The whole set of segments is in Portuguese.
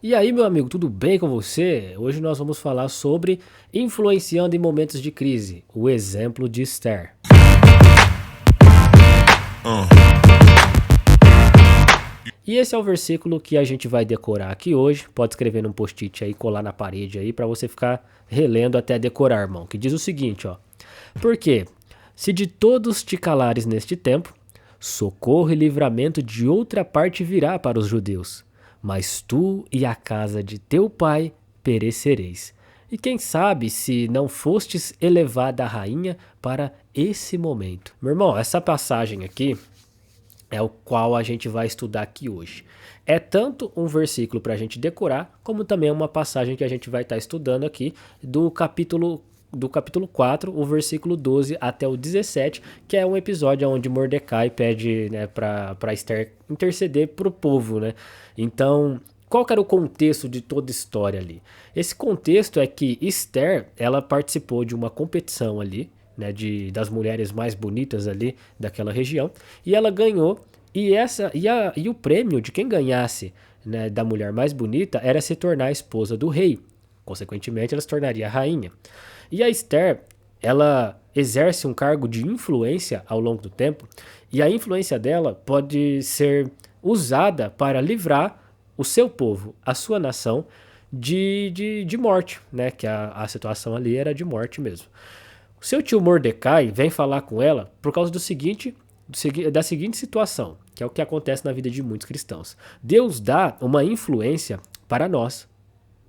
E aí, meu amigo, tudo bem com você? Hoje nós vamos falar sobre influenciando em momentos de crise, o exemplo de Esther. E esse é o versículo que a gente vai decorar aqui hoje. Pode escrever num post-it aí, colar na parede aí, para você ficar relendo até decorar, irmão. Que diz o seguinte, ó. Porque se de todos te calares neste tempo, socorro e livramento de outra parte virá para os judeus. Mas tu e a casa de teu pai perecereis. E quem sabe se não fostes elevada a rainha para esse momento. Meu irmão, essa passagem aqui é o qual a gente vai estudar aqui hoje. É tanto um versículo para a gente decorar, como também uma passagem que a gente vai estar estudando aqui do capítulo 4, o versículo 12 até o 17, que é um episódio onde Mordecai pede, né, para Esther interceder para o povo. Né? Então, qual que era o contexto de toda a história ali? Esse contexto é que Esther, ela participou de uma competição ali, né, das mulheres mais bonitas ali daquela região, e ela ganhou, e o prêmio de quem ganhasse, né, da mulher mais bonita era se tornar a esposa do rei. Consequentemente, ela se tornaria a rainha. E a Esther, ela exerce um cargo de influência ao longo do tempo, e a influência dela pode ser usada para livrar o seu povo, a sua nação, de morte, né? Que a situação ali era de morte mesmo. O seu tio Mordecai vem falar com ela por causa da seguinte situação, que é o que acontece na vida de muitos cristãos. Deus dá uma influência para nós.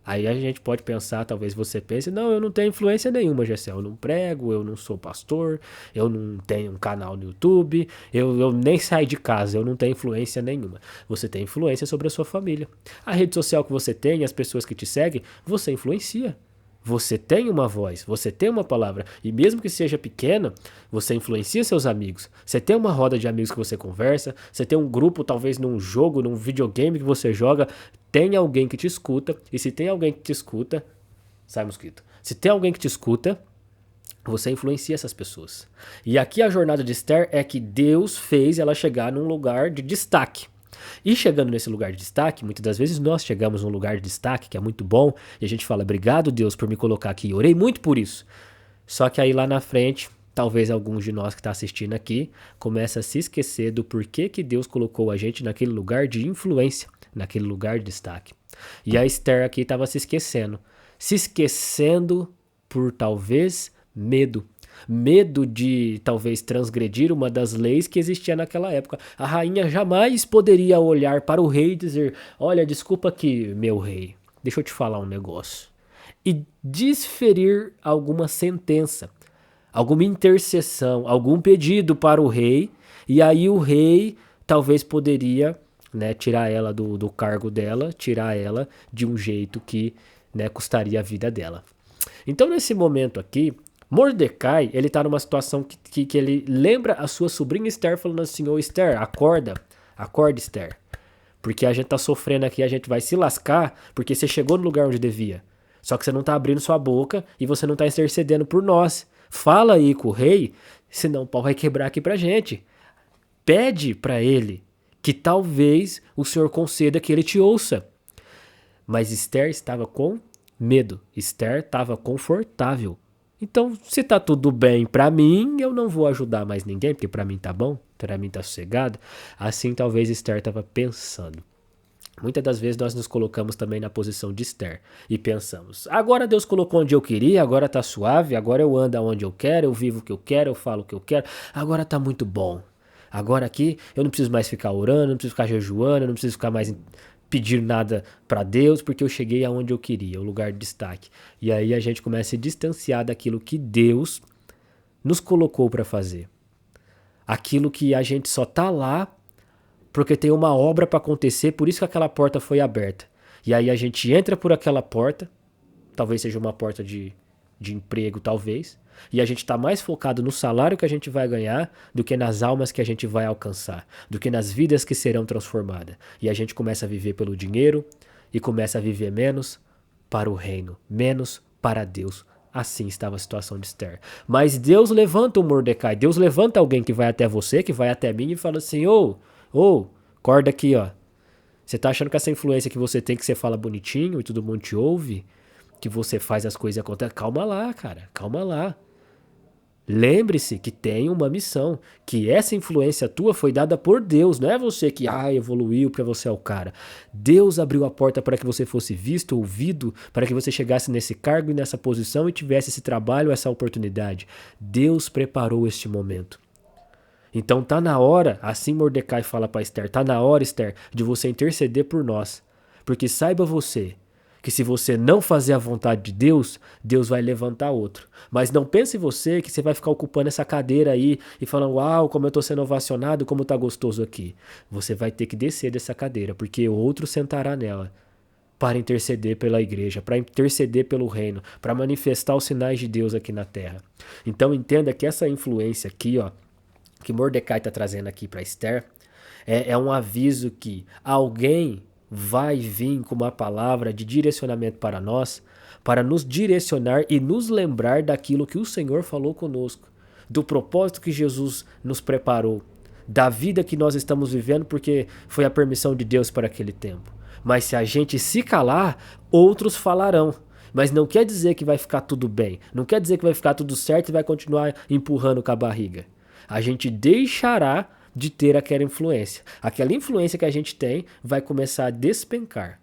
Aí a gente pode pensar, talvez você pense, não, eu não tenho influência nenhuma, Gessel. Eu não prego, eu não sou pastor, eu não tenho um canal no YouTube, eu nem saio de casa, eu não tenho influência nenhuma. Você tem influência sobre a sua família. A rede social que você tem, as pessoas que te seguem, você influencia. Você tem uma voz, você tem uma palavra, e mesmo que seja pequena, você influencia seus amigos. Você tem uma roda de amigos que você conversa, você tem um grupo, talvez num jogo, num videogame que você joga, tem alguém que te escuta, e se tem alguém que te escuta, sai mosquito. Se tem alguém que te escuta, você influencia essas pessoas. E aqui a jornada de Esther é que Deus fez ela chegar num lugar de destaque. E chegando nesse lugar de destaque, muitas das vezes nós chegamos num lugar de destaque que é muito bom e a gente fala, obrigado Deus por me colocar aqui, orei muito por isso. Só que aí lá na frente, talvez alguns de nós que está assistindo aqui começa a se esquecer do porquê que Deus colocou a gente naquele lugar de influência, naquele lugar de destaque. E a Esther aqui estava se esquecendo por talvez medo. Medo de talvez transgredir uma das leis que existia naquela época. A rainha jamais poderia olhar para o rei e dizer: olha, desculpa aqui, meu rei, deixa eu te falar um negócio. E desferir alguma sentença, alguma intercessão, algum pedido para o rei, e aí o rei talvez poderia, né, tirar ela do cargo dela, tirar ela de um jeito que, né, custaria a vida dela. Então, nesse momento aqui, Mordecai, ele tá numa situação que ele lembra a sua sobrinha Esther falando assim, ô Esther, acorda, acorda Esther, porque a gente tá sofrendo aqui, a gente vai se lascar, porque você chegou no lugar onde devia, só que você não tá abrindo sua boca e você não tá intercedendo por nós. Fala aí com o rei, senão o pau vai quebrar aqui pra gente. Pede pra ele que talvez o Senhor conceda que ele te ouça. Mas Esther estava com medo, Esther estava confortável. Então, se tá tudo bem pra mim, eu não vou ajudar mais ninguém, porque pra mim tá bom, pra mim tá sossegado. Assim, talvez Esther tava pensando. Muitas das vezes nós nos colocamos também na posição de Esther e pensamos: agora Deus colocou onde eu queria, agora tá suave, agora eu ando aonde eu quero, eu vivo o que eu quero, eu falo o que eu quero, agora tá muito bom. Agora aqui eu não preciso mais ficar orando, não preciso ficar jejuando, não preciso ficar mais pedir nada para Deus, porque eu cheguei aonde eu queria, o lugar de destaque. E aí a gente começa a se distanciar daquilo que Deus nos colocou para fazer. Aquilo que a gente só tá lá porque tem uma obra para acontecer, por isso que aquela porta foi aberta. E aí a gente entra por aquela porta, talvez seja uma porta de emprego, talvez, e a gente está mais focado no salário que a gente vai ganhar do que nas almas que a gente vai alcançar, do que nas vidas que serão transformadas. E a gente começa a viver pelo dinheiro e começa a viver menos para o reino, menos para Deus. Assim estava a situação de Esther. Mas Deus levanta o Mordecai, Deus levanta alguém que vai até você, que vai até mim e fala assim: ô, acorda aqui, ó. Você tá achando que essa influência que você tem, que você fala bonitinho e todo mundo te ouve, que você faz as coisas acontecer? Calma lá, cara, calma lá. Lembre-se que tem uma missão, que essa influência tua foi dada por Deus, não é você que evoluiu para você é o cara. Deus abriu a porta para que você fosse visto, ouvido, para que você chegasse nesse cargo e nessa posição e tivesse esse trabalho, essa oportunidade. Deus preparou este momento. Então tá na hora, assim Mordecai fala para Esther, tá na hora, Esther, de você interceder por nós. Porque saiba você que se você não fazer a vontade de Deus, Deus vai levantar outro. Mas não pense você que você vai ficar ocupando essa cadeira aí e falando, uau, como eu tô sendo ovacionado, como tá gostoso aqui. Você vai ter que descer dessa cadeira, porque outro sentará nela para interceder pela igreja, para interceder pelo reino, para manifestar os sinais de Deus aqui na terra. Então entenda que essa influência aqui, ó, que Mordecai está trazendo aqui para Esther, é um aviso que alguém vai vir com uma palavra de direcionamento para nós, para nos direcionar e nos lembrar daquilo que o Senhor falou conosco, do propósito que Jesus nos preparou, da vida que nós estamos vivendo, porque foi a permissão de Deus para aquele tempo. Mas se a gente se calar, outros falarão. Mas não quer dizer que vai ficar tudo bem, não quer dizer que vai ficar tudo certo e vai continuar empurrando com a barriga. A gente deixará de ter aquela influência. Aquela influência que a gente tem vai começar a despencar.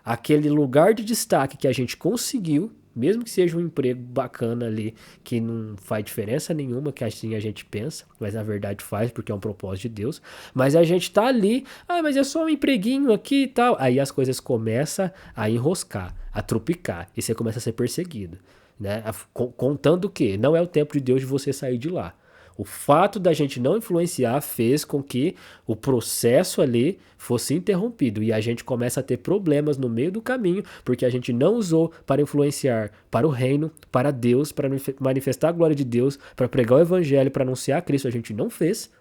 Aquele lugar de destaque que a gente conseguiu, mesmo que seja um emprego bacana ali, que não faz diferença nenhuma, que assim a gente pensa, mas na verdade faz, porque é um propósito de Deus, mas a gente tá ali, mas é só um empreguinho aqui e tal. Aí as coisas começam a enroscar, a trupicar, e você começa a ser perseguido, né? Contando que não é o tempo de Deus de você sair de lá. O fato da gente não influenciar fez com que o processo ali fosse interrompido e a gente começa a ter problemas no meio do caminho porque a gente não usou para influenciar para o reino, para Deus, para manifestar a glória de Deus, para pregar o evangelho, para anunciar Cristo, a gente não fez.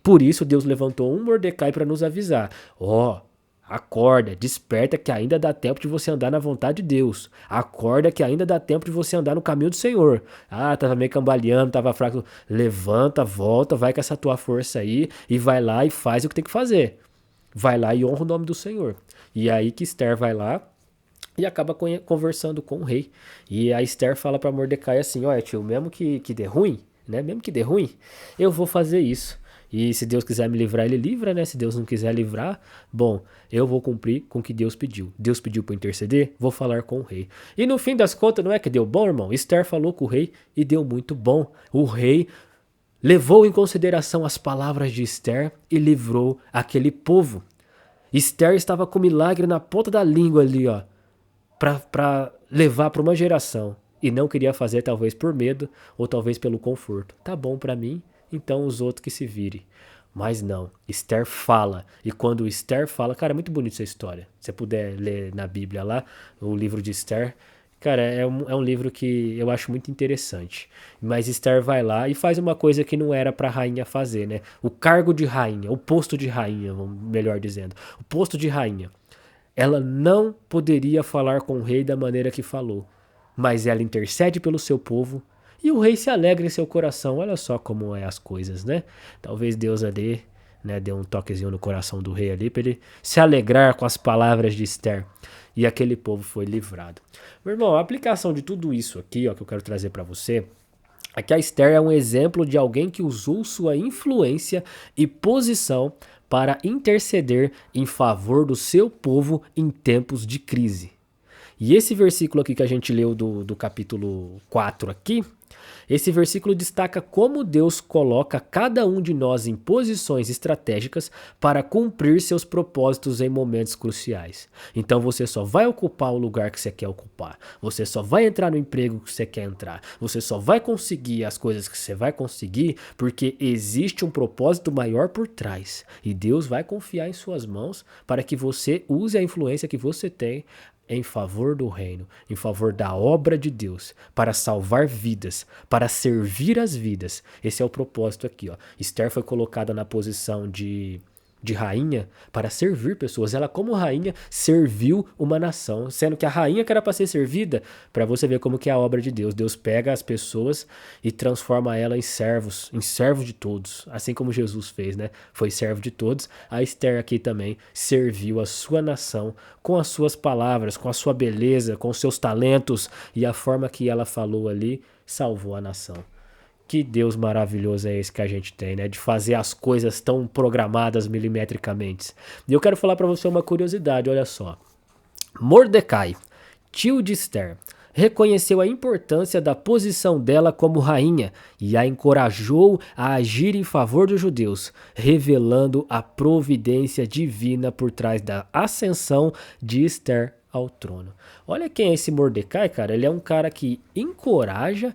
Por isso Deus levantou um Mordecai para nos avisar. Acorda, desperta que ainda dá tempo de você andar na vontade de Deus. Acorda que ainda dá tempo de você andar no caminho do Senhor. Tava meio cambaleando, tava fraco. Levanta, volta, vai com essa tua força aí e vai lá e faz o que tem que fazer. Vai lá e honra o nome do Senhor. E aí que Esther vai lá e acaba conversando com o rei. E a Esther fala para Mordecai assim, olha tio, mesmo que dê ruim, né? Mesmo que dê ruim, eu vou fazer isso. E se Deus quiser me livrar, ele livra, né? Se Deus não quiser livrar, bom, eu vou cumprir com o que Deus pediu. Deus pediu para interceder, vou falar com o rei. E no fim das contas, não é que deu bom, irmão? Esther falou com o rei e deu muito bom. O rei levou em consideração as palavras de Esther e livrou aquele povo. Esther estava com milagre na ponta da língua ali, ó, para levar para uma geração. E não queria fazer, talvez por medo ou talvez pelo conforto. Tá bom para mim, então os outros que se virem. Mas não, Esther fala. E quando Esther fala, cara, é muito bonita essa história. Se você puder ler na Bíblia lá, o livro de Esther, cara, é um livro que eu acho muito interessante. Mas Esther vai lá e faz uma coisa que não era pra rainha fazer, né? O cargo de rainha, o posto de rainha, melhor dizendo. O posto de rainha. Ela não poderia falar com o rei da maneira que falou. Mas ela intercede pelo seu povo. E o rei se alegra em seu coração. Olha só como é as coisas, né? Talvez Deus ali, né, dê um toquezinho no coração do rei ali para ele se alegrar com as palavras de Esther. E aquele povo foi livrado. Meu irmão, a aplicação de tudo isso aqui, ó, que eu quero trazer para você, é que a Esther é um exemplo de alguém que usou sua influência e posição para interceder em favor do seu povo em tempos de crise. E esse versículo aqui que a gente leu do capítulo 4 aqui, esse versículo destaca como Deus coloca cada um de nós em posições estratégicas para cumprir seus propósitos em momentos cruciais. Então você só vai ocupar o lugar que você quer ocupar, você só vai entrar no emprego que você quer entrar, você só vai conseguir as coisas que você vai conseguir porque existe um propósito maior por trás. E Deus vai confiar em suas mãos para que você use a influência que você tem em favor do reino, em favor da obra de Deus, para salvar vidas, para servir as vidas. Esse é o propósito aqui, ó. Esther foi colocada na posição de de rainha para servir pessoas. Ela, como rainha, serviu uma nação, sendo que a rainha que era para ser servida, para você ver como que é a obra de Deus. Deus pega as pessoas e transforma ela em servos de todos, assim como Jesus fez, né? Foi servo de todos. A Esther aqui também serviu a sua nação com as suas palavras, com a sua beleza, com os seus talentos e a forma que ela falou ali salvou a nação. Que Deus maravilhoso é esse que a gente tem, né? De fazer as coisas tão programadas milimetricamente. E eu quero falar para você uma curiosidade, olha só. Mordecai, tio de Esther, reconheceu a importância da posição dela como rainha e a encorajou a agir em favor dos judeus, revelando a providência divina por trás da ascensão de Esther ao trono. Olha quem é esse Mordecai, cara. Ele é um cara que encoraja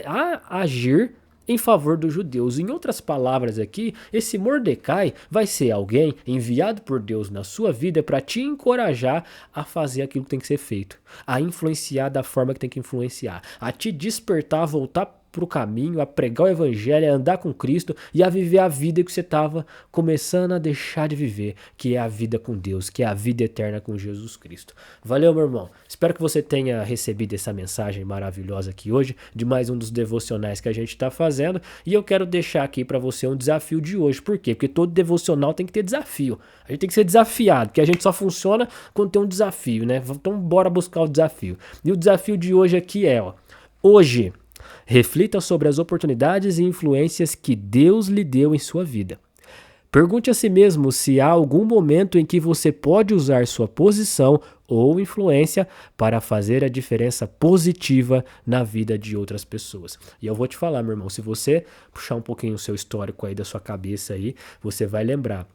a agir em favor dos judeus. Em outras palavras aqui, esse Mordecai vai ser alguém enviado por Deus na sua vida para te encorajar a fazer aquilo que tem que ser feito, a influenciar da forma que tem que influenciar, a te despertar, a voltar pro caminho, a pregar o evangelho, a andar com Cristo e a viver a vida que você estava começando a deixar de viver, que é a vida com Deus, que é a vida eterna com Jesus Cristo. Valeu, meu irmão. Espero que você tenha recebido essa mensagem maravilhosa aqui hoje, de mais um dos devocionais que a gente está fazendo, e eu quero deixar aqui para você um desafio de hoje. Por quê? Porque todo devocional tem que ter desafio. A gente tem que ser desafiado, porque a gente só funciona quando tem um desafio, né? Então bora buscar o desafio. E o desafio de hoje aqui é, hoje, reflita sobre as oportunidades e influências que Deus lhe deu em sua vida. Pergunte a si mesmo se há algum momento em que você pode usar sua posição ou influência para fazer a diferença positiva na vida de outras pessoas. E eu vou te falar, meu irmão, se você puxar um pouquinho o seu histórico aí da sua cabeça aí, você vai lembrar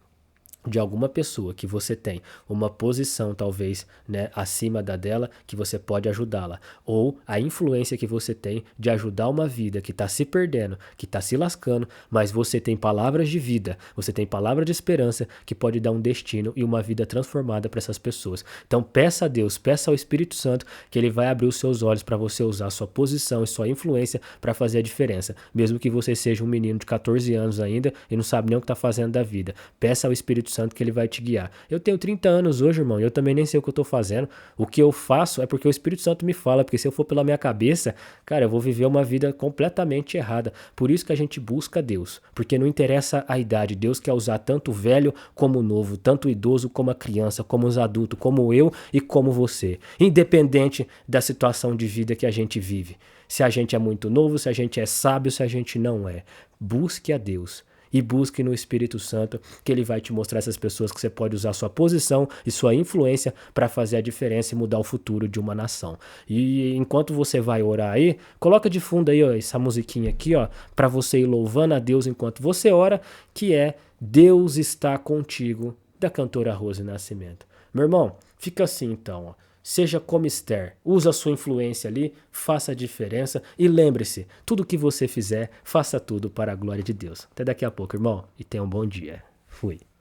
de alguma pessoa que você tem uma posição talvez, né, acima da dela, que você pode ajudá-la, ou a influência que você tem de ajudar uma vida que está se perdendo, que está se lascando, mas você tem palavras de vida, você tem palavra de esperança que pode dar um destino e uma vida transformada para essas pessoas. Então peça a Deus, peça ao Espírito Santo que ele vai abrir os seus olhos para você usar sua posição e sua influência para fazer a diferença, mesmo que você seja um menino de 14 anos ainda e não sabe nem o que está fazendo da vida. Peça ao Espírito Santo que ele vai te guiar. Eu tenho 30 anos hoje, irmão, e eu também nem sei o que eu tô fazendo. O que eu faço é porque o Espírito Santo me fala, porque se eu for pela minha cabeça, cara, eu vou viver uma vida completamente errada. Por isso que a gente busca Deus, porque não interessa a idade. Deus quer usar tanto o velho como o novo, tanto o idoso como a criança, como os adultos, como eu e como você, independente da situação de vida que a gente vive. Se a gente é muito novo, se a gente é sábio, se a gente não é. Busque a Deus. E busque no Espírito Santo, que ele vai te mostrar essas pessoas que você pode usar sua posição e sua influência para fazer a diferença e mudar o futuro de uma nação. E enquanto você vai orar aí, coloca de fundo aí, ó, essa musiquinha aqui, ó, para você ir louvando a Deus enquanto você ora, que é Deus está contigo, da cantora Rose Nascimento. Meu irmão, fica assim então, ó. Seja como Esther, usa a sua influência ali, faça a diferença e lembre-se, tudo que você fizer, faça tudo para a glória de Deus. Até daqui a pouco, irmão, e tenha um bom dia. Fui.